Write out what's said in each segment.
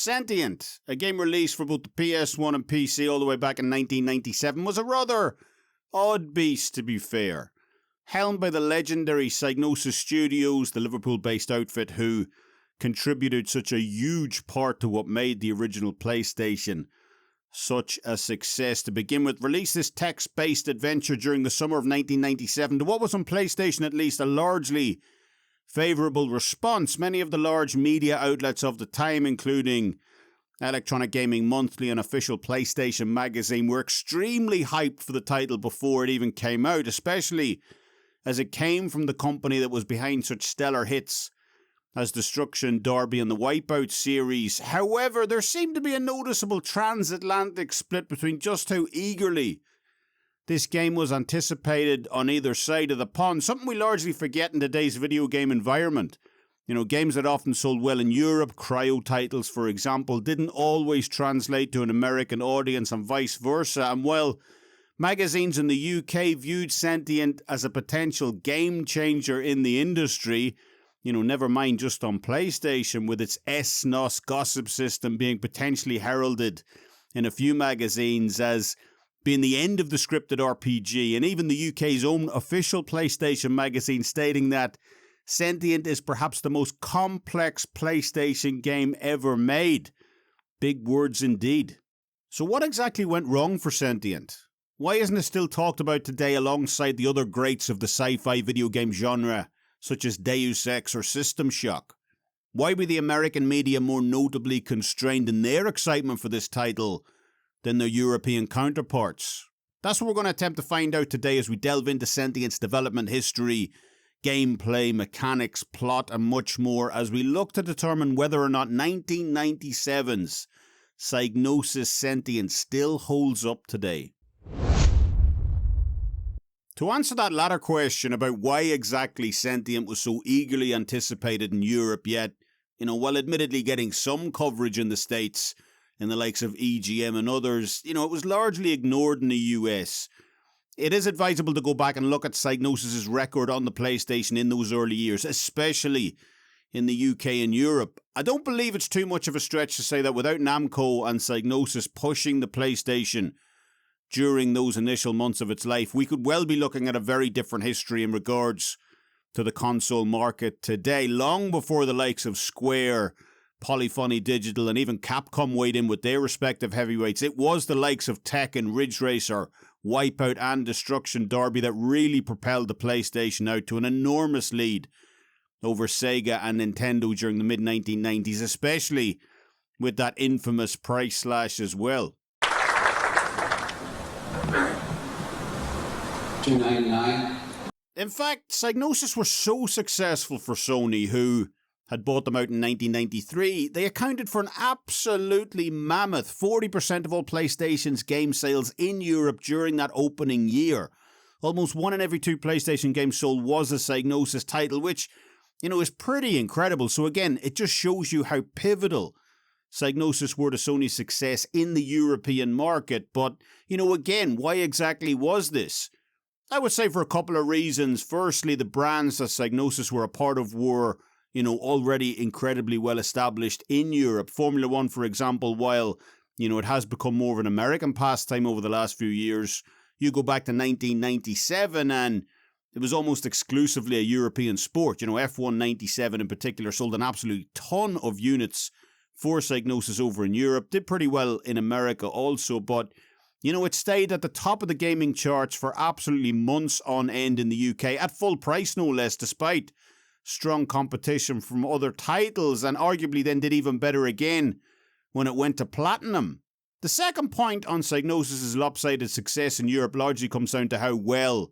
Sentient, a game released for both the PS1 and PC all the way back in 1997, was a rather odd beast, to be fair. Helmed by the legendary Psygnosis Studios, the Liverpool-based outfit who contributed such a huge part to what made the original PlayStation such a success to begin with, released this text-based adventure during the summer of 1997 to what was on PlayStation at least a largely favourable response. Many of the large media outlets of the time, including Electronic Gaming Monthly and official PlayStation magazine, were extremely hyped for the title before it even came out, especially as it came from the company that was behind such stellar hits as Destruction Derby and the Wipeout series. However, there seemed to be a noticeable transatlantic split between just how eagerly this game was anticipated on either side of the pond, something we largely forget in today's video game environment. You know, games that often sold well in Europe, cryo titles for example, didn't always translate to an American audience and vice versa, and while magazines in the UK viewed Sentient as a potential game changer in the industry, you know, never mind just on PlayStation, with its S-NOS Gossip System being potentially heralded in a few magazines as being the end of the scripted RPG, and even the UK's own official PlayStation magazine stating that Sentient is perhaps the most complex PlayStation game ever made. Big words indeed. So what exactly went wrong for Sentient? Why isn't it still talked about today alongside the other greats of the sci-fi video game genre, such as Deus Ex or System Shock? Why were the American media more notably constrained in their excitement for this title than their European counterparts? That's what we're going to attempt to find out today as we delve into Sentient's development history, gameplay, mechanics, plot, and much more as we look to determine whether or not 1997's Psygnosis Sentient still holds up today. To answer that latter question about why exactly Sentient was so eagerly anticipated in Europe, yet, you know, while admittedly getting some coverage in the States, in the likes of EGM and others, you know, it was largely ignored in the US. It is advisable to go back and look at Psygnosis' record on the PlayStation in those early years, especially in the UK and Europe. I don't believe it's too much of a stretch to say that without Namco and Psygnosis pushing the PlayStation during those initial months of its life, we could well be looking at a very different history in regards to the console market today, long before the likes of Square, Polyphony Digital, and even Capcom weighed in with their respective heavyweights. It was the likes of Tekken, Ridge Racer, Wipeout, and Destruction Derby that really propelled the PlayStation out to an enormous lead over Sega and Nintendo during the mid-1990s, especially with that infamous price slash as well. $2.99. In fact, Psygnosis were so successful for Sony, who had bought them out in 1993, they accounted for an absolutely mammoth 40% of all PlayStation's game sales in Europe during that opening year. Almost 1 in every 2 PlayStation games sold was a Psygnosis title, which, you know, is pretty incredible. So again, it just shows you how pivotal Psygnosis were to Sony's success in the European market. But, you know, again, why exactly was this? I would say for a couple of reasons. Firstly, the brands that Psygnosis were a part of were, you know, already incredibly well established in Europe. Formula One, for example, while, you know, it has become more of an American pastime over the last few years, you go back to 1997 and it was almost exclusively a European sport. You know, F1 97 in particular sold an absolute ton of units for Psygnosis over in Europe. Did pretty well in America also, but, you know, it stayed at the top of the gaming charts for absolutely months on end in the UK, at full price no less, despite strong competition from other titles, and arguably then did even better again when it went to platinum. The second point on Psygnosis' lopsided success in Europe largely comes down to how well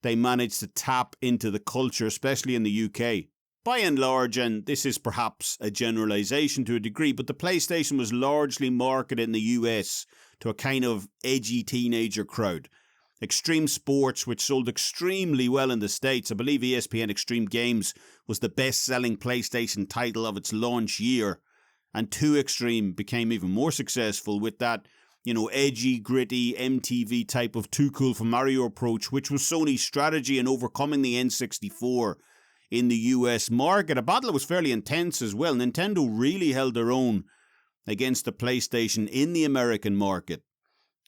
they managed to tap into the culture, especially in the UK. By and large, and this is perhaps a generalisation to a degree, but the PlayStation was largely marketed in the US to a kind of edgy teenager crowd. Extreme Sports, which sold extremely well in the States. I believe ESPN Extreme Games was the best-selling PlayStation title of its launch year. And 2 Extreme became even more successful with that, you know, edgy, gritty, MTV type of Too Cool for Mario approach, which was Sony's strategy in overcoming the N64 in the US market. A battle that was fairly intense as well. Nintendo really held their own against the PlayStation in the American market.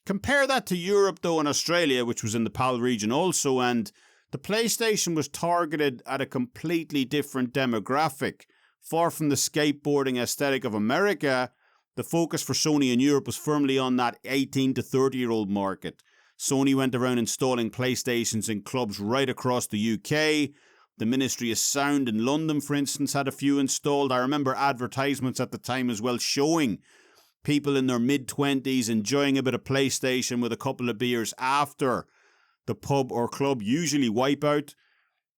Compare that to Europe though and Australia, which was in the PAL region also, and the PlayStation was targeted at a completely different demographic. Far from the skateboarding aesthetic of America, the focus for Sony in Europe was firmly on that 18 to 30-year-old market. Sony went around installing PlayStations in clubs right across the UK. The Ministry of Sound in London, for instance, had a few installed. I remember advertisements at the time as well showing people in their mid-20s enjoying a bit of PlayStation with a couple of beers after the pub or club, usually Wipeout.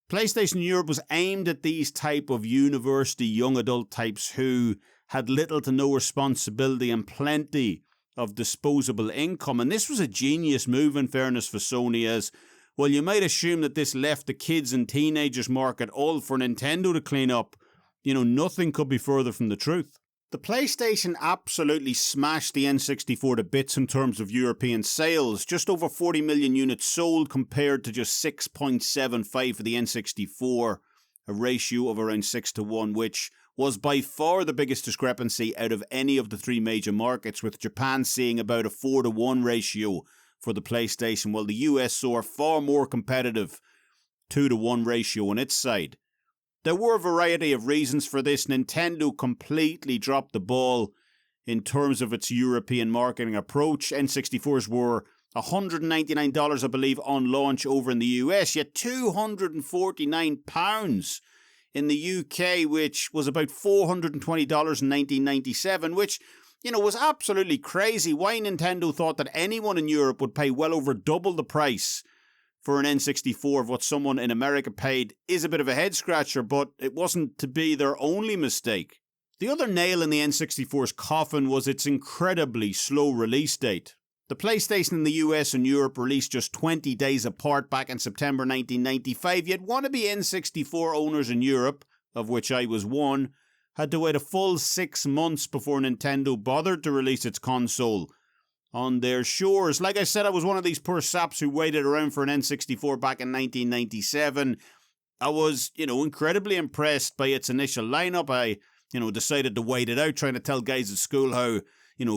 PlayStation Europe was aimed at these type of university young adult types who had little to no responsibility and plenty of disposable income. And this was a genius move, in fairness, for Sony, as, well, you might assume that this left the kids and teenagers market all for Nintendo to clean up. You know, nothing could be further from the truth. The PlayStation absolutely smashed the N64 to bits in terms of European sales. Just over 40 million units sold compared to just 6.75 for the N64, a ratio of around 6-1, which was by far the biggest discrepancy out of any of the three major markets, with Japan seeing about a 4-1 ratio for the PlayStation, while the US saw a far more competitive 2-1 ratio on its side. There were a variety of reasons for this. Nintendo completely dropped the ball in terms of its European marketing approach. N64s were $199, I believe, on launch over in the US, yet £249 in the UK, which was about $420 in 1997, which, you know, was absolutely crazy. Why Nintendo thought that anyone in Europe would pay well over double the price for an N64 of what someone in America paid is a bit of a head scratcher, but it wasn't to be their only mistake. The other nail in the N64's coffin was its incredibly slow release date. The PlayStation in the US and Europe released just 20 days apart back in September 1995, yet wannabe N64 owners in Europe, of which I was one, had to wait a full 6 months before Nintendo bothered to release its console on their shores. Like I said, I was one of these poor saps who waited around for an N64 back in 1997. I was, incredibly impressed by its initial lineup. I, decided to wait it out, trying to tell guys at school how,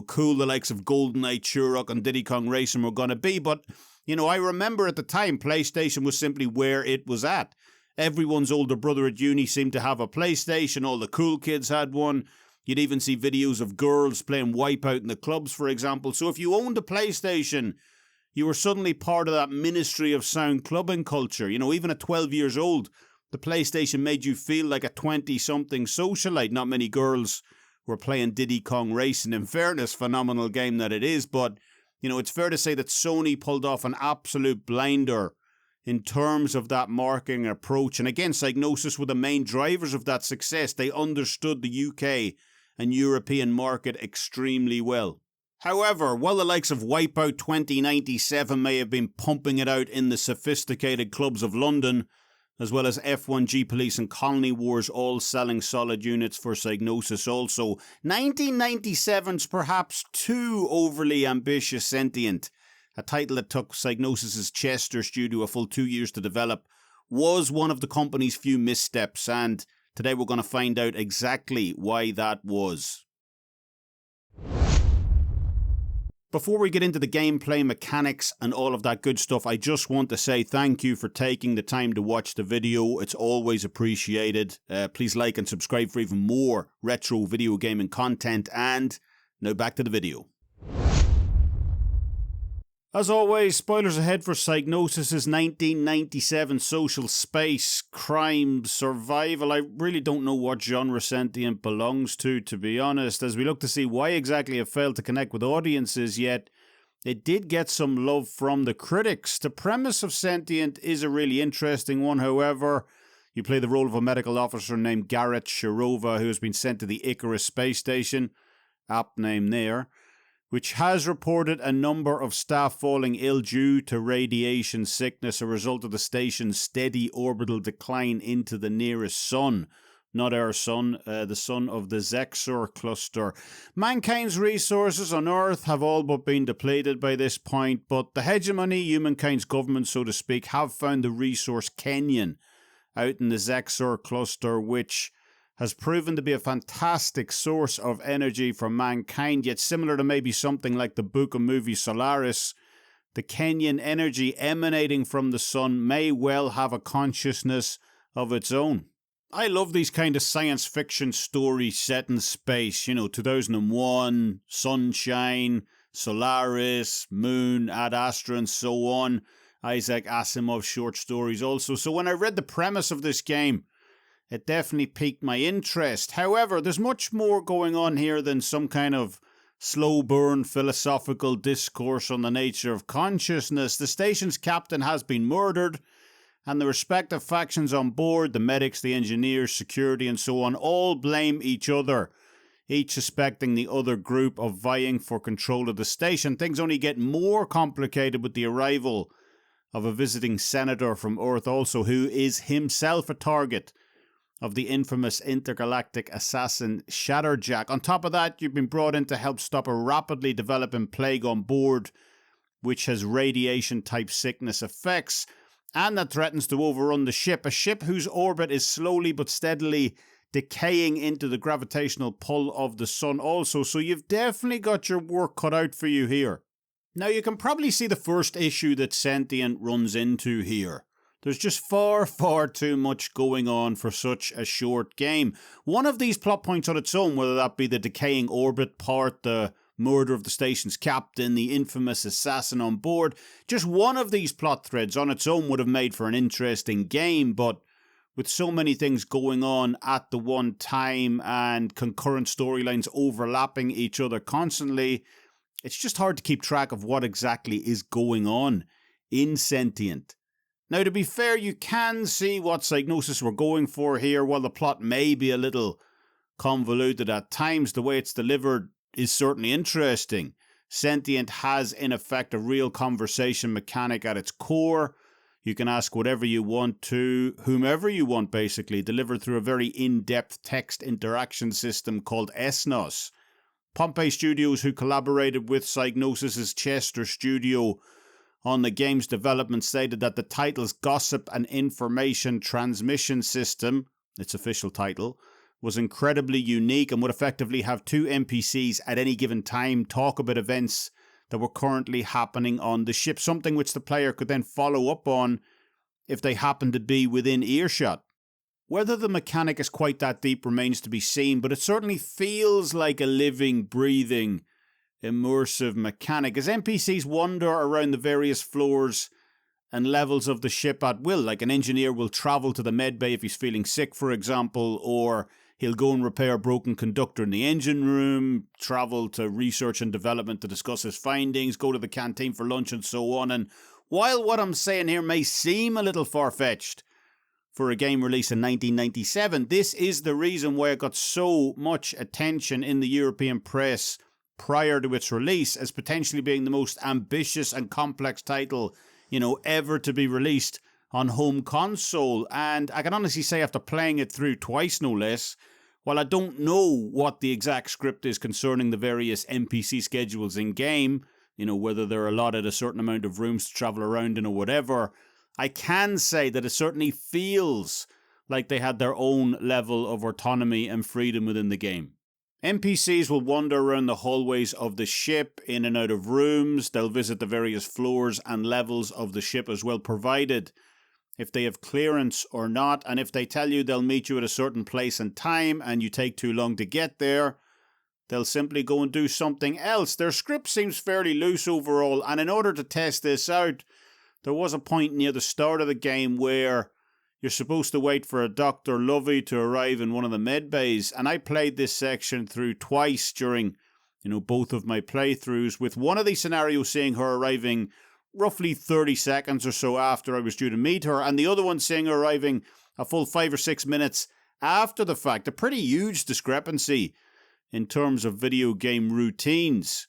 cool the likes of GoldenEye, Turok and Diddy Kong Racing were going to be. But, I remember at the time, PlayStation was simply where it was at. Everyone's older brother at uni seemed to have a PlayStation. All the cool kids had one. You'd even see videos of girls playing Wipeout in the clubs, for example. So if you owned a PlayStation, you were suddenly part of that Ministry of Sound clubbing culture. Even at 12 years old, the PlayStation made you feel like a 20-something socialite. Not many girls were playing Diddy Kong Racing. In fairness, phenomenal game that it is. But, it's fair to say that Sony pulled off an absolute blinder in terms of that marketing approach. And again, Psygnosis were the main drivers of that success. They understood the UK and European market extremely well. However, while the likes of Wipeout 2097 may have been pumping it out in the sophisticated clubs of London, as well as F1G Police and Colony Wars all selling solid units for Psygnosis also, 1997's perhaps too overly ambitious Sentient, a title that took Psygnosis' Chester studio a full 2 years to develop, was one of the company's few missteps, and today we're going to find out exactly why that was. Before we get into the gameplay, mechanics and all of that good stuff, I just want to say thank you for taking the time to watch the video. It's always appreciated. Please like and subscribe for even more retro video gaming content, and now back to the video. As always, spoilers ahead for Psygnosis' 1997 social space, crime, survival. I really don't know what genre Sentient belongs to be honest, as we look to see why exactly it failed to connect with audiences, yet it did get some love from the critics. The premise of Sentient is a really interesting one, however. You play the role of a medical officer named Garrit Sherova, who has been sent to the Icarus Space Station, apt name there, which has reported a number of staff falling ill due to radiation sickness, a result of the station's steady orbital decline into the nearest sun. Not our sun, the sun of the Zexor cluster. Mankind's resources on Earth have all but been depleted by this point, but the hegemony, humankind's government, so to speak, have found the resource Kenyon out in the Zexor cluster, which has proven to be a fantastic source of energy for mankind, yet similar to maybe something like the book and movie Solaris, the Kenyon energy emanating from the sun may well have a consciousness of its own. I love these kind of science fiction stories set in space, 2001, Sunshine, Solaris, Moon, Ad Astra, and so on. Isaac Asimov's short stories also. So when I read the premise of this game, it definitely piqued my interest. However, there's much more going on here than some kind of slow burn philosophical discourse on the nature of consciousness. The station's captain has been murdered, and the respective factions on board, the medics, the engineers, security, and so on, all blame each other, each suspecting the other group of vying for control of the station. Things only get more complicated with the arrival of a visiting senator from Earth also, who is himself a target of the infamous intergalactic assassin Shatterjack. On top of that, you've been brought in to help stop a rapidly developing plague on board, which has radiation-type sickness effects, and that threatens to overrun the ship, a ship whose orbit is slowly but steadily decaying into the gravitational pull of the sun also, so you've definitely got your work cut out for you here. Now, you can probably see the first issue that Sentient runs into here. There's just far, far too much going on for such a short game. One of these plot points on its own, whether that be the decaying orbit part, the murder of the station's captain, the infamous assassin on board, just one of these plot threads on its own would have made for an interesting game, but with so many things going on at the one time and concurrent storylines overlapping each other constantly, it's just hard to keep track of what exactly is going on in Sentient. Now, to be fair, you can see what Psygnosis were going for here. While the plot may be a little convoluted at times, the way it's delivered is certainly interesting. Sentient has, in effect, a real conversation mechanic at its core. You can ask whatever you want to whomever you want, basically, delivered through a very in-depth text interaction system called S-NOS. Pompey Studios, who collaborated with Psygnosis' Chester studio on the game's development, stated that the title's Gossip and Information Transmission System, its official title, was incredibly unique and would effectively have two NPCs at any given time talk about events that were currently happening on the ship, something which the player could then follow up on if they happened to be within earshot. Whether the mechanic is quite that deep remains to be seen, but it certainly feels like a living, breathing, immersive mechanic, as NPCs wander around the various floors and levels of the ship at will. Like an engineer will travel to the medbay if he's feeling sick, for example, or he'll go and repair a broken conductor in the engine room, travel to research and development to discuss his findings, go to the canteen for lunch and so on. And while what I'm saying here may seem a little far-fetched for a game released in 1997, this is the reason why it got so much attention in the European press prior to its release, as potentially being the most ambitious and complex title, ever to be released on home console. And I can honestly say, after playing it through twice no less, while I don't know what the exact script is concerning the various NPC schedules in game, whether they're allotted a certain amount of rooms to travel around in or whatever, I can say that it certainly feels like they had their own level of autonomy and freedom within the game. NPCs will wander around the hallways of the ship, in and out of rooms. They'll visit the various floors and levels of the ship as well, provided if they have clearance or not. And if they tell you they'll meet you at a certain place and time and you take too long to get there, they'll simply go and do something else. Their script seems fairly loose overall, and in order to test this out, there was a point near the start of the game where you're supposed to wait for a Dr. Lovey to arrive in one of the med bays, and I played this section through twice during, both of my playthroughs, with one of these scenarios seeing her arriving roughly 30 seconds or so after I was due to meet her, and the other one seeing her arriving a full 5 or 6 minutes after the fact. A pretty huge discrepancy in terms of video game routines.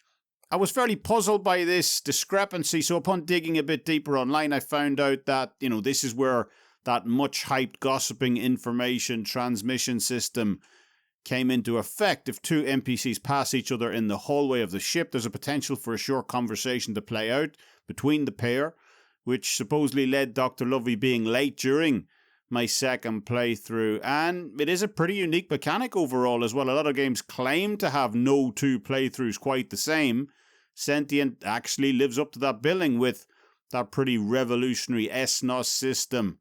I was fairly puzzled by this discrepancy, so upon digging a bit deeper online, I found out that, this is where that much-hyped gossiping information transmission system came into effect. If two NPCs pass each other in the hallway of the ship, there's a potential for a short conversation to play out between the pair, which supposedly led Dr. Lovey being late during my second playthrough, and it is a pretty unique mechanic overall as well. A lot of games claim to have no two playthroughs quite the same. Sentient actually lives up to that billing with that pretty revolutionary S-NOS system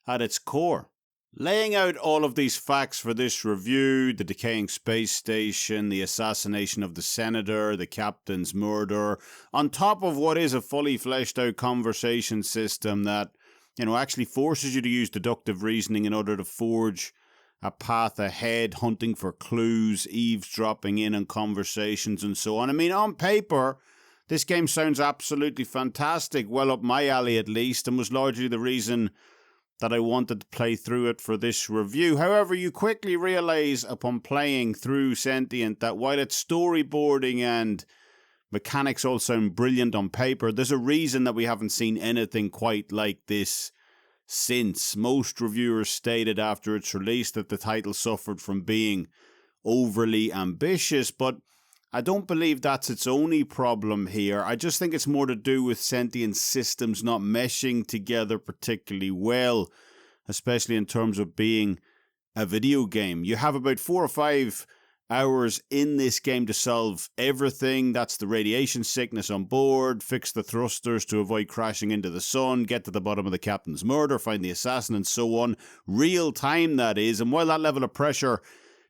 at its core. Laying out all of these facts for this review, the decaying space station, the assassination of the senator, the captain's murder, on top of what is a fully fleshed out conversation system that actually forces you to use deductive reasoning in order to forge a path ahead, hunting for clues, eavesdropping in on conversations and so on. I mean, on paper, this game sounds absolutely fantastic, well up my alley at least, and was largely the reason that I wanted to play through it for this review. However, you quickly realise upon playing through Sentient that while its storyboarding and mechanics all sound brilliant on paper, there's a reason that we haven't seen anything quite like this since. Most reviewers stated after its release that the title suffered from being overly ambitious, but I don't believe that's its only problem here. I just think it's more to do with Sentient systems not meshing together particularly well, especially in terms of being a video game. You have about 4 or 5 hours in this game to solve everything. That's the radiation sickness on board, fix the thrusters to avoid crashing into the sun, get to the bottom of the captain's murder, find the assassin, and so on. Real time, that is. And while that level of pressure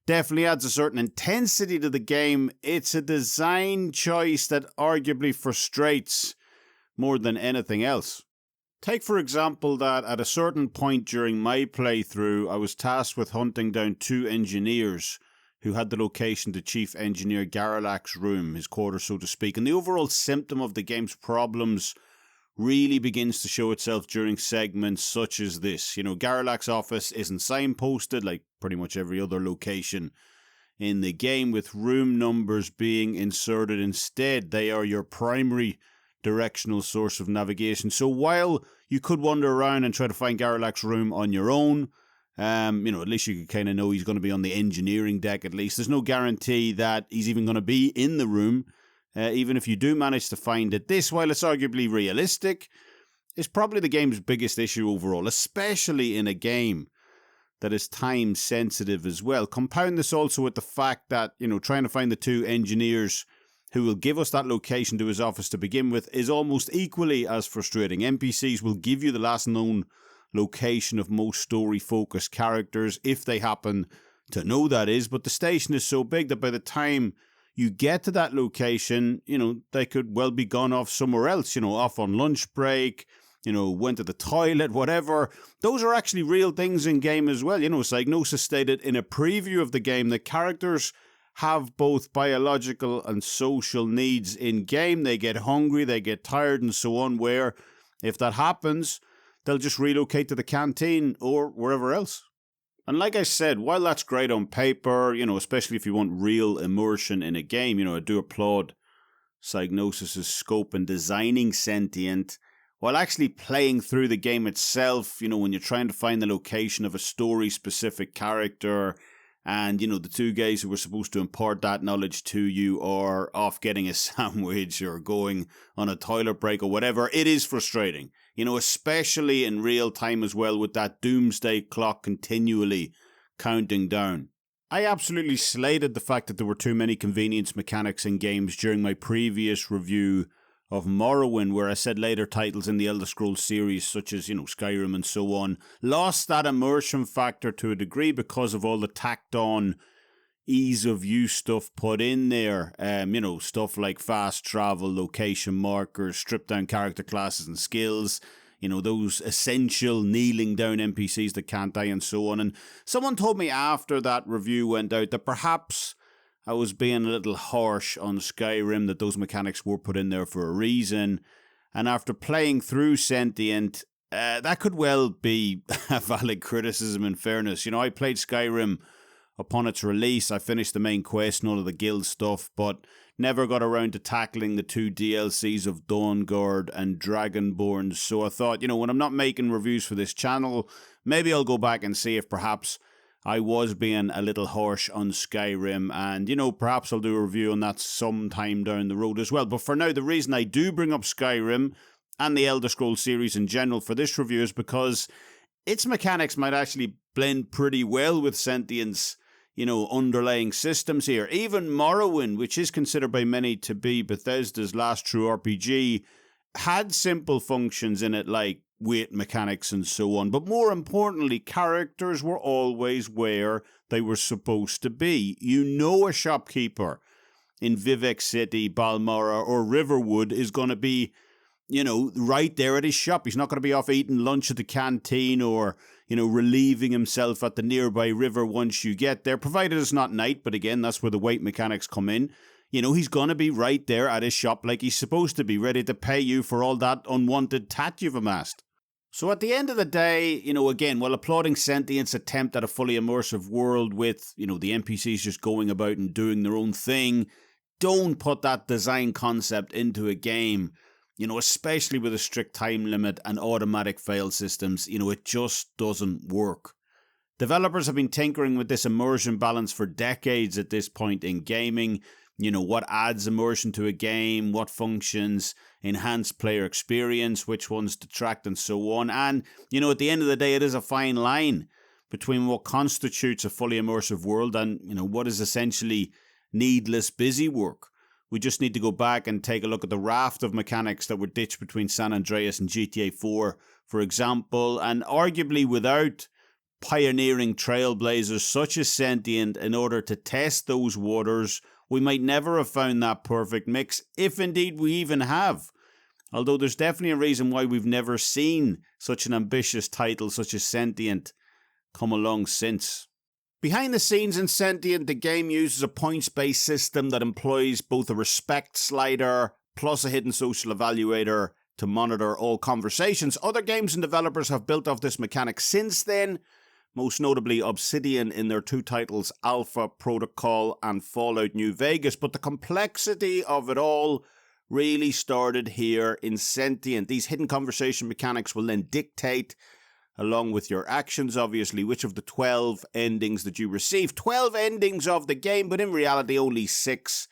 definitely adds a certain intensity to the game, it's a design choice that arguably frustrates more than anything else. Take, for example, that at a certain point during my playthrough, I was tasked with hunting down 2 engineers who had the location to Chief Engineer Garrelak's room, his quarters, so to speak. And the overall symptom of the game's problems really begins to show itself during segments such as this. Garrelak's office isn't signposted like pretty much every other location in the game, with room numbers being inserted instead. They are your primary directional source of navigation. So while you could wander around and try to find Garrelak's room on your own, at least you could kind of know he's going to be on the engineering deck at least. There's no guarantee that he's even going to be in the room, even if you do manage to find it. This, while it's arguably realistic, is probably the game's biggest issue overall, especially in a game that is time sensitive as well. Compound this also with the fact that, trying to find the 2 engineers who will give us that location to his office to begin with is almost equally as frustrating. NPCs will give you the last known location of most story-focused characters, if they happen to know that is, but the station is so big that by the time you get to that location, they could well be gone off somewhere else, off on lunch break, went to the toilet, whatever. Those are actually real things in game as well. Psygnosis stated in a preview of the game that characters have both biological and social needs in game. They get hungry, they get tired and so on, where if that happens, they'll just relocate to the canteen or wherever else. And like I said, while that's great on paper, especially if you want real immersion in a game, I do applaud Psygnosis' scope in designing Sentient. While actually playing through the game itself, when you're trying to find the location of a story-specific character, and, the 2 guys who were supposed to impart that knowledge to you are off getting a sandwich or going on a toilet break or whatever, it is frustrating. Especially in real time as well, with that doomsday clock continually counting down. I absolutely slated the fact that there were too many convenience mechanics in games during my previous review of Morrowind, where I said later titles in the Elder Scrolls series, such as, Skyrim and so on, lost that immersion factor to a degree because of all the tacked on ease of use stuff put in there. Stuff like fast travel, location markers, stripped down character classes and skills, those essential kneeling down NPCs that can't die and so on. And someone told me after that review went out that perhaps I was being a little harsh on Skyrim, that those mechanics were put in there for a reason. And after playing through Sentient, that could well be a valid criticism in fairness. I played Skyrim upon its release. I finished the main quest and all of the guild stuff, but never got around to tackling the 2 DLCs of Dawnguard and Dragonborn. So I thought, when I'm not making reviews for this channel, maybe I'll go back and see if perhaps I was being a little harsh on Skyrim, and, perhaps I'll do a review on that sometime down the road as well. But for now, the reason I do bring up Skyrim and the Elder Scrolls series in general for this review is because its mechanics might actually blend pretty well with Sentient's, underlying systems here. Even Morrowind, which is considered by many to be Bethesda's last true RPG, had simple functions in it like weight mechanics and so on. But more importantly, characters were always where they were supposed to be. A shopkeeper in Vivek City, Balmora, or Riverwood is going to be, right there at his shop. He's not going to be off eating lunch at the canteen or, relieving himself at the nearby river once you get there, provided it's not night. But again, that's where the weight mechanics come in. He's going to be right there at his shop like he's supposed to be, ready to pay you for all that unwanted tat you've amassed. So at the end of the day, again, while applauding Sentient's attempt at a fully immersive world with, the NPCs just going about and doing their own thing, don't put that design concept into a game, especially with a strict time limit and automatic fail systems. It just doesn't work. Developers have been tinkering with this immersion balance for decades at this point in gaming. What adds immersion to a game, what functions enhance player experience, which ones detract, and so on. And, at the end of the day, it is a fine line between what constitutes a fully immersive world and, what is essentially needless busy work. We just need to go back and take a look at the raft of mechanics that were ditched between San Andreas and GTA 4, for example, and arguably without pioneering trailblazers such as Sentient in order to test those waters, we might never have found that perfect mix, if indeed we even have. Although there's definitely a reason why we've never seen such an ambitious title such as Sentient come along since. Behind the scenes in Sentient, the game uses a points-based system that employs both a respect slider plus a hidden social evaluator to monitor all conversations. Other games and developers have built off this mechanic since then, most notably Obsidian in their two titles, Alpha Protocol and Fallout New Vegas. But the complexity of it all really started here in Sentient. These hidden conversation mechanics will then dictate, along with your actions, obviously, which of the 12 endings that you receive. 12 endings of the game, but in reality only 6,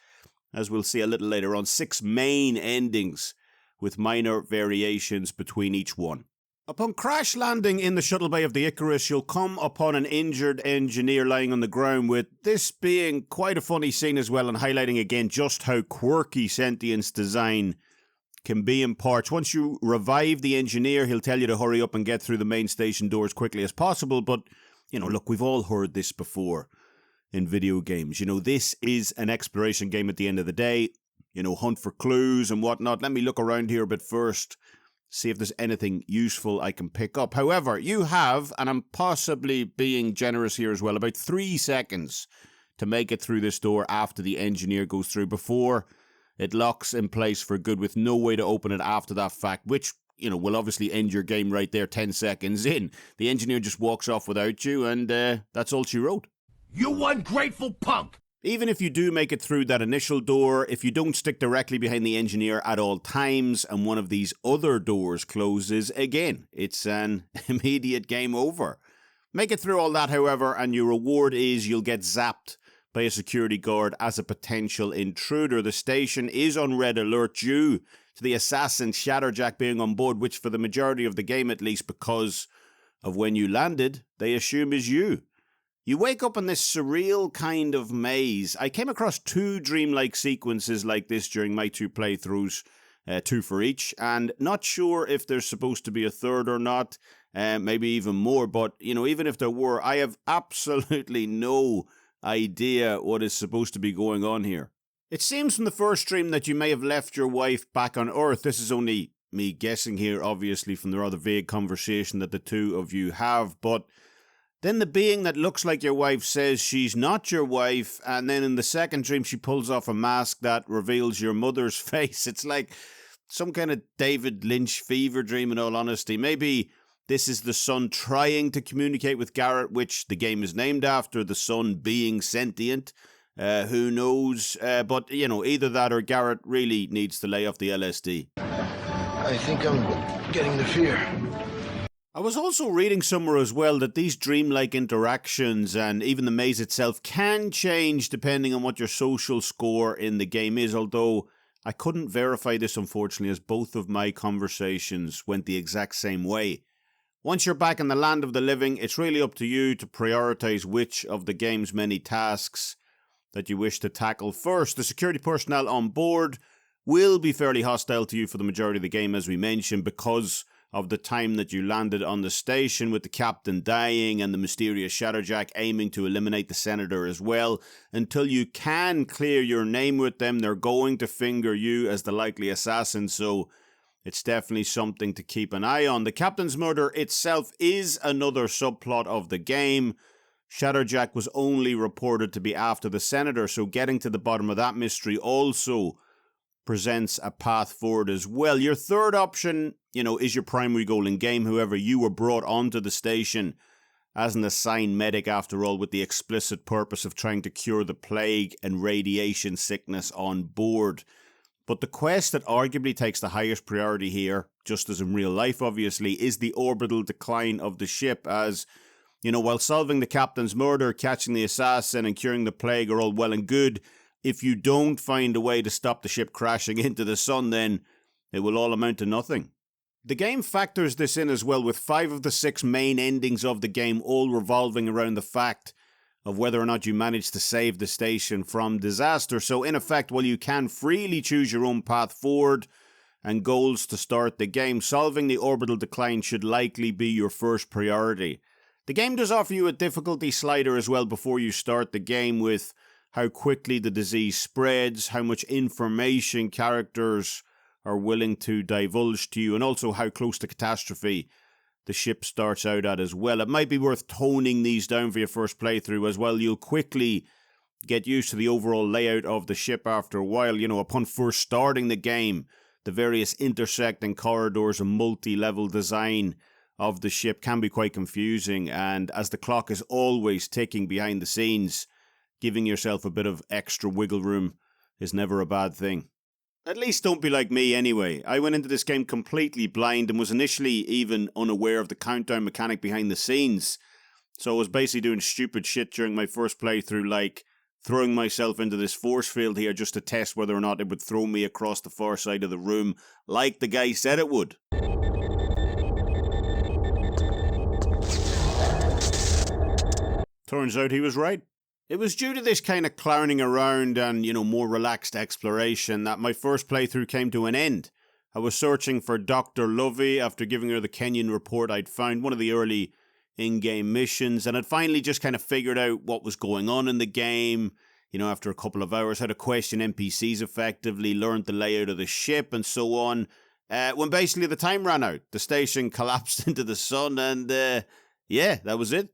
as we'll see a little later on. 6 main endings, with minor variations between each one. Upon crash landing in the shuttle bay of the Icarus, you'll come upon an injured engineer lying on the ground, with this being quite a funny scene as well, and highlighting again just how quirky Sentient's design can be in parts. Once you revive the engineer, he'll tell you to hurry up and get through the main station door as quickly as possible. But, look, we've all heard this before in video games. This is an exploration game at the end of the day. Hunt for clues and whatnot. Let me look around here a bit first, see if there's anything useful I can pick up. However, you have, and I'm possibly being generous here as well, about 3 seconds to make it through this door after the engineer goes through, before it locks in place for good, with no way to open it after that fact, which, will obviously end your game right there 10 seconds in. The engineer just walks off without you, and that's all she wrote. You ungrateful punk! Even if you do make it through that initial door, if you don't stick directly behind the engineer at all times and one of these other doors closes, again, it's an immediate game over. Make it through all that, however, and your reward is you'll get zapped by a security guard as a potential intruder. The station is on red alert due to the assassin Shatterjack being on board, which for the majority of the game, at least because of when you landed, they assume is you. You wake up in this surreal kind of maze. I came across 2 dreamlike sequences like this during my 2 playthroughs, 2 for each, and not sure if there's supposed to be a third or not, maybe even more, but, even if there were, I have absolutely no idea what is supposed to be going on here. It seems from the first stream that you may have left your wife back on Earth. This is only me guessing here, obviously, from the rather vague conversation that the two of you have, but then the being that looks like your wife says she's not your wife, and then in the second dream she pulls off a mask that reveals your mother's face. It's like some kind of David Lynch fever dream, in all honesty. Maybe this is the son trying to communicate with Garrit, which the game is named after, the son being sentient. Who knows? But, either that or Garrit really needs to lay off the LSD. I think I'm getting the fear. I was also reading somewhere as well that these dreamlike interactions and even the maze itself can change depending on what your social score in the game is, although I couldn't verify this, unfortunately, as both of my conversations went the exact same way. Once you're back in the land of the living, it's really up to you to prioritize which of the game's many tasks that you wish to tackle first. The security personnel on board will be fairly hostile to you for the majority of the game, as we mentioned, because of the time that you landed on the station, with the captain dying and the mysterious Shadowjack aiming to eliminate the senator as well. Until you can clear your name with them, they're going to finger you as the likely assassin, so it's definitely something to keep an eye on. The captain's murder itself is another subplot of the game. Shadowjack was only reported to be after the senator, so getting to the bottom of that mystery also presents a path forward as well. Your third option, is your primary goal in game. However, you were brought onto the station as an assigned medic, after all, with the explicit purpose of trying to cure the plague and radiation sickness on board. But the quest that arguably takes the highest priority here, just as in real life obviously, is the orbital decline of the ship, as, while solving the captain's murder, catching the assassin and curing the plague are all well and good, if you don't find a way to stop the ship crashing into the sun, then it will all amount to nothing. The game factors this in as well, with 5 of the 6 main endings of the game all revolving around the fact of whether or not you manage to save the station from disaster. So in effect, while you can freely choose your own path forward and goals to start the game, solving the orbital decline should likely be your first priority. The game does offer you a difficulty slider as well before you start the game, with how quickly the disease spreads, how much information characters are willing to divulge to you, and also how close to catastrophe the ship starts out at as well. It might be worth toning these down for your first playthrough as well. You'll quickly get used to the overall layout of the ship after a while. Upon first starting the game, the various intersecting corridors and multi-level design of the ship can be quite confusing, and as the clock is always ticking behind the scenes, giving yourself a bit of extra wiggle room is never a bad thing. At least don't be like me anyway. I went into this game completely blind and was initially even unaware of the countdown mechanic behind the scenes. So I was basically doing stupid shit during my first playthrough, like throwing myself into this force field here just to test whether or not it would throw me across the far side of the room, like the guy said it would. Turns out he was right. It was due to this kind of clowning around and, more relaxed exploration that my first playthrough came to an end. I was searching for Dr. Lovey after giving her the Kenyon report I'd found, one of the early in-game missions, and I'd finally just kind of figured out what was going on in the game, after a couple of hours, how to question NPCs effectively, learned the layout of the ship and so on. When basically the time ran out, the station collapsed into the sun and, that was it.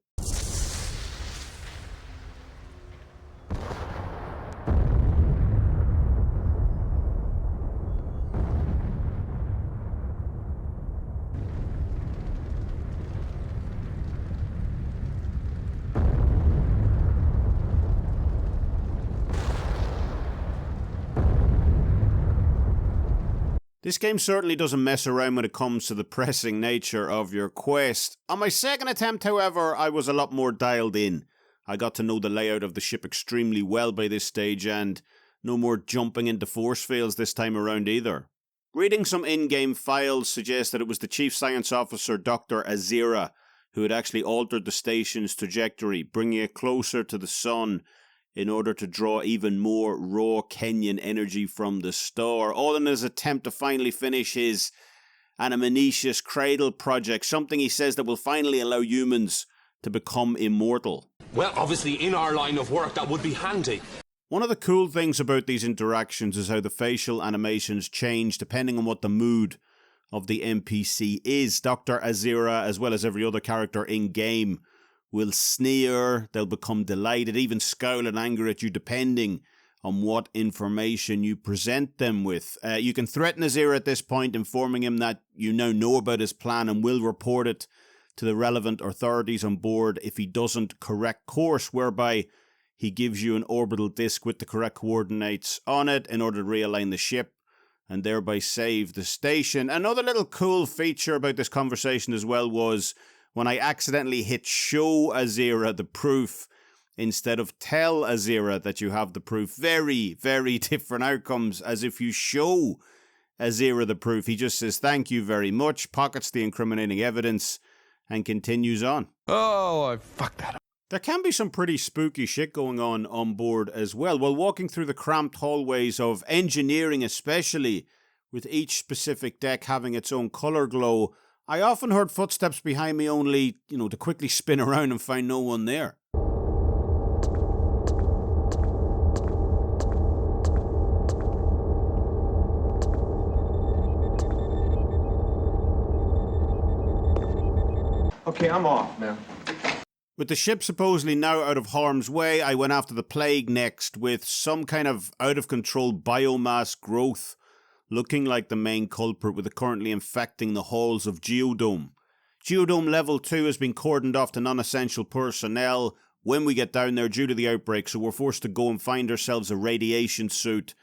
This game certainly doesn't mess around when it comes to the pressing nature of your quest. On my second attempt, however, I was a lot more dialed in. I got to know the layout of the ship extremely well by this stage, and no more jumping into force fields this time around either. Reading some in-game files suggests that it was the Chief Science Officer, Dr. Azira, who had actually altered the station's trajectory, bringing it closer to the sun in order to draw even more raw Kenyon energy from the star, all in his attempt to finally finish his Animanitius Cradle project, something he says that will finally allow humans to become immortal. Well, obviously in our line of work that would be handy. One of the cool things about these interactions is how the facial animations change depending on what the mood of the NPC is. Dr. Azira, as well as every other character in-game, will sneer, they'll become delighted, even scowl and anger at you depending on what information you present them with. You can threaten Azira at this point, informing him that you now know about his plan and will report it to the relevant authorities on board if he doesn't correct course, whereby he gives you an orbital disk with the correct coordinates on it in order to realign the ship and thereby save the station. Another little cool feature about this conversation as well was when I accidentally hit show Azira the proof instead of tell Azira that you have the proof. Very, very different outcomes, as if you show Azira the proof, he just says thank you very much, pockets the incriminating evidence, and continues on. Oh, I fucked that up. There can be some pretty spooky shit going on board as well. While walking through the cramped hallways of engineering especially, with each specific deck having its own colour glow, I often heard footsteps behind me only, to quickly spin around and find no one there. Okay, I'm off, man. With the ship supposedly now out of harm's way, I went after the plague next with some kind of out-of-control biomass growth, looking like the main culprit with it currently infecting the halls of Geodome. Geodome Level 2 has been cordoned off to non-essential personnel when we get down there due to the outbreak, so we're forced to go and find ourselves a radiation suit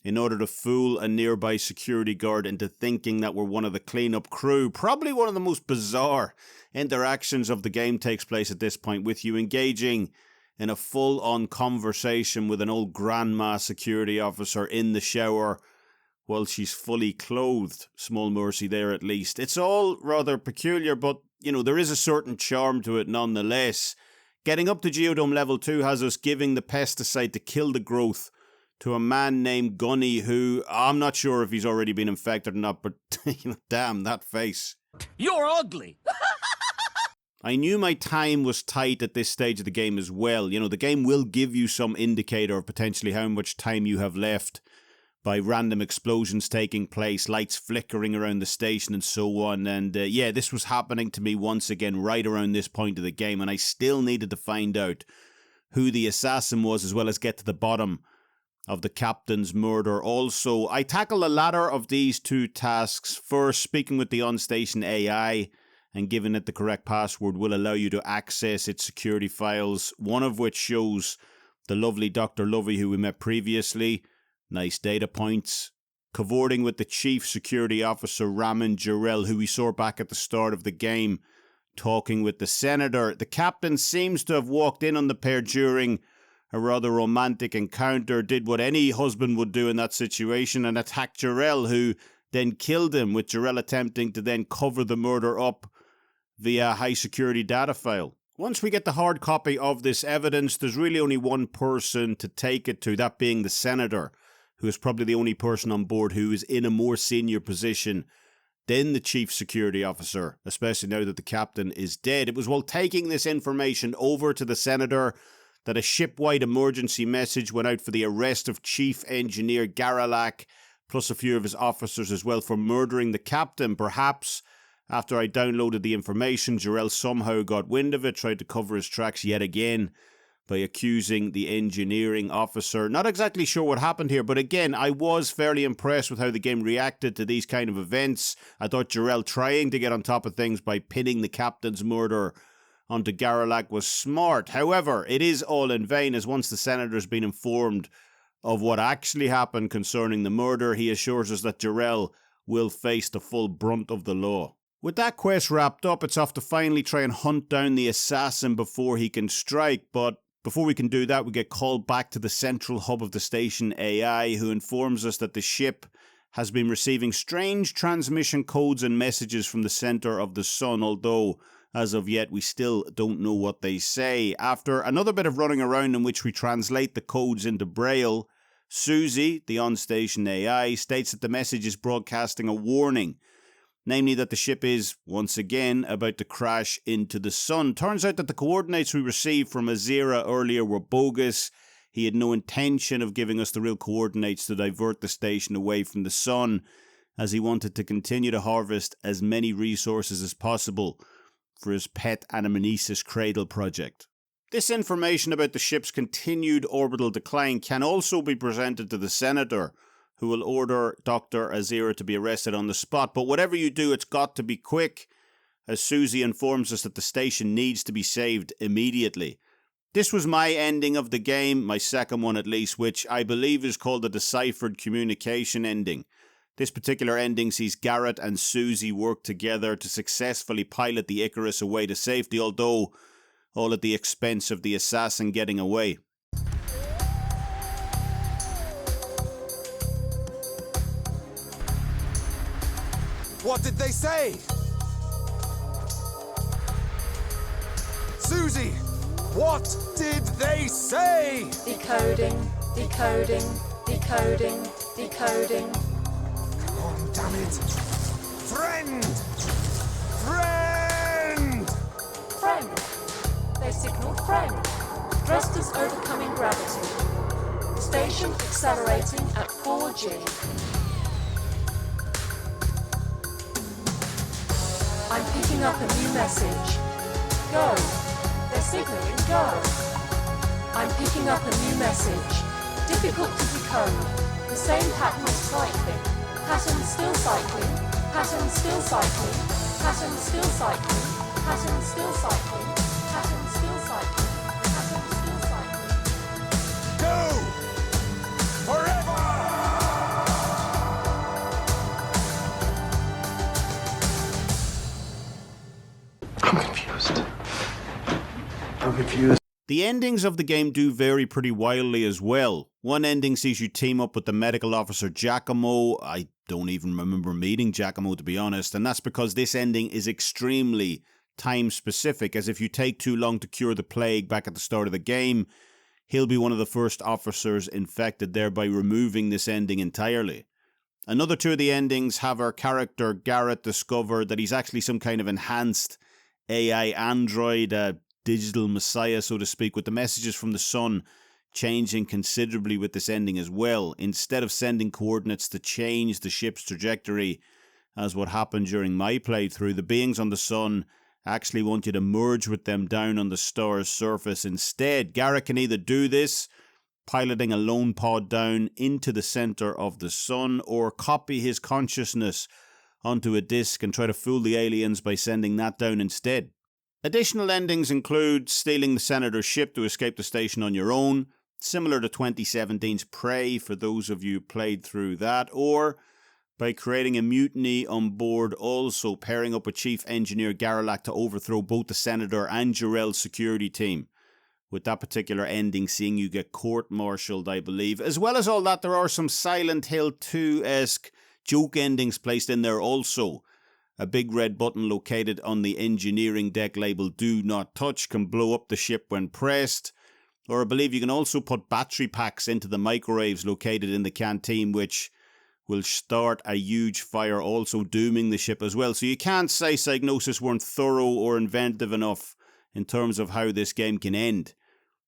in order to fool a nearby security guard into thinking that we're one of the cleanup crew. Probably one of the most bizarre interactions of the game takes place at this point, with you engaging in a full-on conversation with an old grandma security officer in the shower while she's fully clothed. Small mercy there at least. It's all rather peculiar, but, there is a certain charm to it nonetheless. Getting up to Geodome Level 2 has us giving the pesticide to kill the growth to a man named Gunny who, I'm not sure if he's already been infected or not, but, damn, that face. You're ugly! I knew my time was tight at this stage of the game as well. The game will give you some indicator of potentially how much time you have left by random explosions taking place, lights flickering around the station and so on. And this was happening to me once again right around this point of the game, and I still needed to find out who the assassin was as well as get to the bottom of the captain's murder. Also, I tackle the latter of these two tasks. First, speaking with the on-station AI and giving it the correct password will allow you to access its security files, one of which shows the lovely Dr. Lovey who we met previously. Nice data points. Cavorting with the chief security officer Ramin Jarrell, who we saw back at the start of the game, talking with the senator. The captain seems to have walked in on the pair during a rather romantic encounter, did what any husband would do in that situation and attacked Jarrell, who then killed him, with Jarrell attempting to then cover the murder up via a high security data file. Once we get the hard copy of this evidence, there's really only one person to take it to, that being the senator, who is probably the only person on board who is in a more senior position than the chief security officer, especially now that the captain is dead. It was while taking this information over to the senator that a ship-wide emergency message went out for the arrest of Chief Engineer Garrit, plus a few of his officers as well, for murdering the captain. Perhaps after I downloaded the information, Jarrell somehow got wind of it, tried to cover his tracks yet again by accusing the engineering officer. Not exactly sure what happened here, but again, I was fairly impressed with how the game reacted to these kind of events. I thought Jarrell trying to get on top of things by pinning the captain's murder onto Garrit was smart. However, it is all in vain, as once the senator's been informed of what actually happened concerning the murder, he assures us that Jarrell will face the full brunt of the law. With that quest wrapped up, it's off to finally try and hunt down the assassin before he can strike, but before we can do that, we get called back to the central hub of the station AI, who informs us that the ship has been receiving strange transmission codes and messages from the center of the sun, although as of yet we still don't know what they say. After another bit of running around in which we translate the codes into Braille, Susie, the on-station AI, states that the message is broadcasting a warning, namely that the ship is, once again, about to crash into the sun. Turns out that the coordinates we received from Azira earlier were bogus. He had no intention of giving us the real coordinates to divert the station away from the sun, as he wanted to continue to harvest as many resources as possible for his pet Anamnesis Cradle project. This information about the ship's continued orbital decline can also be presented to the Senator, who will order Dr. Azira to be arrested on the spot. But whatever you do, it's got to be quick, as Susie informs us that the station needs to be saved immediately. This was my ending of the game, my second one at least, which I believe is called the Deciphered Communication ending. This particular ending sees Garrit and Susie work together to successfully pilot the Icarus away to safety, although all at the expense of the assassin getting away. What did they say? Susie, what did they say? Decoding, decoding, decoding, decoding. Come on, damn it. Friend! Friend! Friend. They signaled friend. Dressed as overcoming gravity. Station accelerating at 4G. I'm picking up a new message. Go. They're signaling go. I'm picking up a new message. Difficult to decode. The same pattern is cycling. Pattern still cycling. Pattern still cycling. Pattern still cycling. Pattern still cycling. Pattern still cycling. Pattern still cycling. Go! Forever! I'm confused. I'm confused. The endings of the game do vary pretty wildly as well. One ending sees you team up with the medical officer Giacomo. I don't even remember meeting Giacomo, to be honest, and that's because this ending is extremely time specific, as if you take too long to cure the plague back at the start of the game, he'll be one of the first officers infected, thereby removing this ending entirely. Another two of the endings have our character Garrit discover that he's actually some kind of enhanced AI android, a digital messiah, so to speak, with the messages from the sun changing considerably with this ending as well. Instead of sending coordinates to change the ship's trajectory, as what happened during my playthrough, the beings on the sun actually want you to merge with them down on the star's surface. Instead, Garrit can either do this, piloting a lone pod down into the center of the sun, or copy his consciousness onto a disk and try to fool the aliens by sending that down instead. Additional endings include stealing the Senator's ship to escape the station on your own, similar to 2017's Prey for those of you who played through that, or by creating a mutiny on board, also pairing up with Chief Engineer Garrelak to overthrow both the Senator and Jarrell's security team. With that particular ending seeing you get court-martialed, I believe. As well as all that, there are some Silent Hill 2-esque joke endings placed in there also. A big red button located on the engineering deck labeled "Do Not Touch" can blow up the ship when pressed. Or I believe you can also put battery packs into the microwaves located in the canteen, which will start a huge fire, also dooming the ship as well. So you can't say Psygnosis weren't thorough or inventive enough in terms of how this game can end.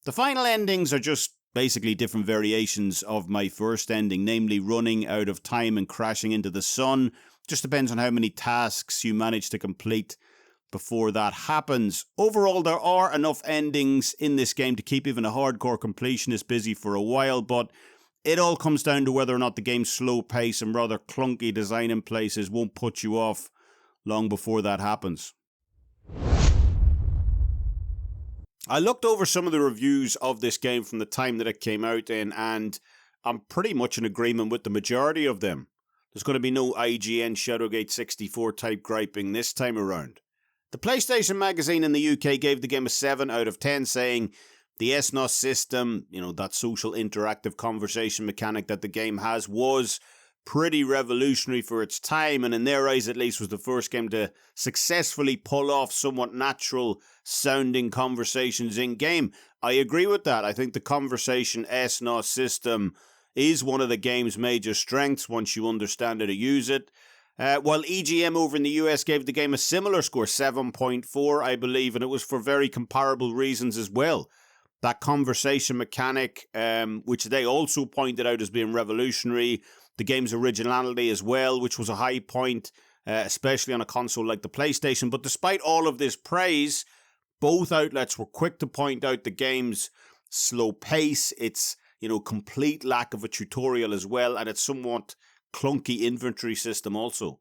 The final endings are just basically different variations of my first ending, namely running out of time and crashing into the sun. Just depends on how many tasks you manage to complete before that happens. Overall, there are enough endings in this game to keep even a hardcore completionist busy for a while, but it all comes down to whether or not the game's slow pace and rather clunky design in places won't put you off long before that happens. I looked over some of the reviews of this game from the time that it came out in, and I'm pretty much in agreement with the majority of them. There's going to be no IGN Shadowgate 64 type griping this time around. The PlayStation Magazine in the UK gave the game a 7 out of 10, saying the S-NOS system, that social interactive conversation mechanic that the game has, was pretty revolutionary for its time, and in their eyes at least was the first game to successfully pull off somewhat natural sounding conversations in game. I agree with that. I think the conversation S-NOS system is one of the game's major strengths once you understand how to use it. While EGM over in the US gave the game a similar score, 7.4 I believe, and it was for very comparable reasons as well. That conversation mechanic, which they also pointed out as being revolutionary, the game's originality as well, which was a high point, especially on a console like the PlayStation. But despite all of this praise, both outlets were quick to point out the game's slow pace, its complete lack of a tutorial as well, and its somewhat clunky inventory system also.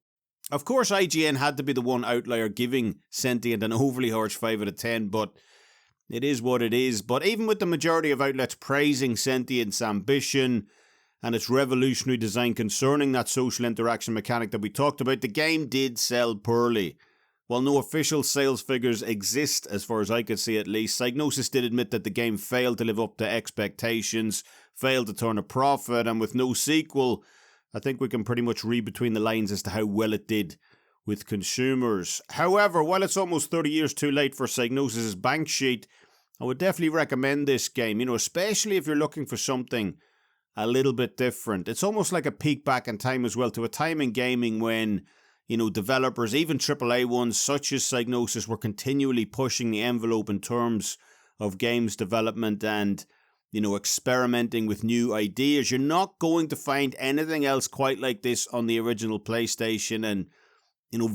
Of course, IGN had to be the one outlier giving Sentient an overly harsh 5 out of 10, but it is what it is. But even with the majority of outlets praising Sentient's ambition and its revolutionary design concerning that social interaction mechanic that we talked about, the game did sell poorly. While no official sales figures exist, as far as I could see at least, Psygnosis did admit that the game failed to live up to expectations, failed to turn a profit, and with no sequel, I think we can pretty much read between the lines as to how well it did with consumers. However, while it's almost 30 years too late for Psygnosis' bank sheet, I would definitely recommend this game, especially if you're looking for something a little bit different. It's almost like a peek back in time as well, to a time in gaming when, developers, even AAA ones such as Psygnosis, were continually pushing the envelope in terms of games development and, experimenting with new ideas. You're not going to find anything else quite like this on the original PlayStation, and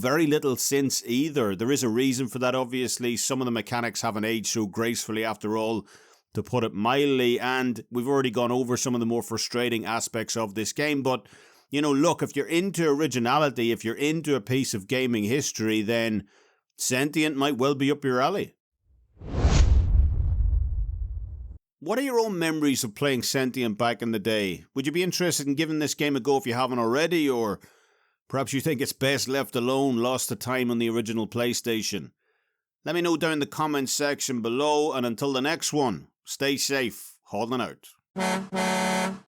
very little since either. There is a reason for that, obviously. Some of the mechanics haven't aged so gracefully after all, to put it mildly, and we've already gone over some of the more frustrating aspects of this game. But, look, if you're into originality, if you're into a piece of gaming history, then Sentient might well be up your alley. What are your own memories of playing Sentient back in the day? Would you be interested in giving this game a go if you haven't already, or perhaps you think it's best left alone, lost to time on the original PlayStation? Let me know down in the comments section below, and until the next one, stay safe, holding out.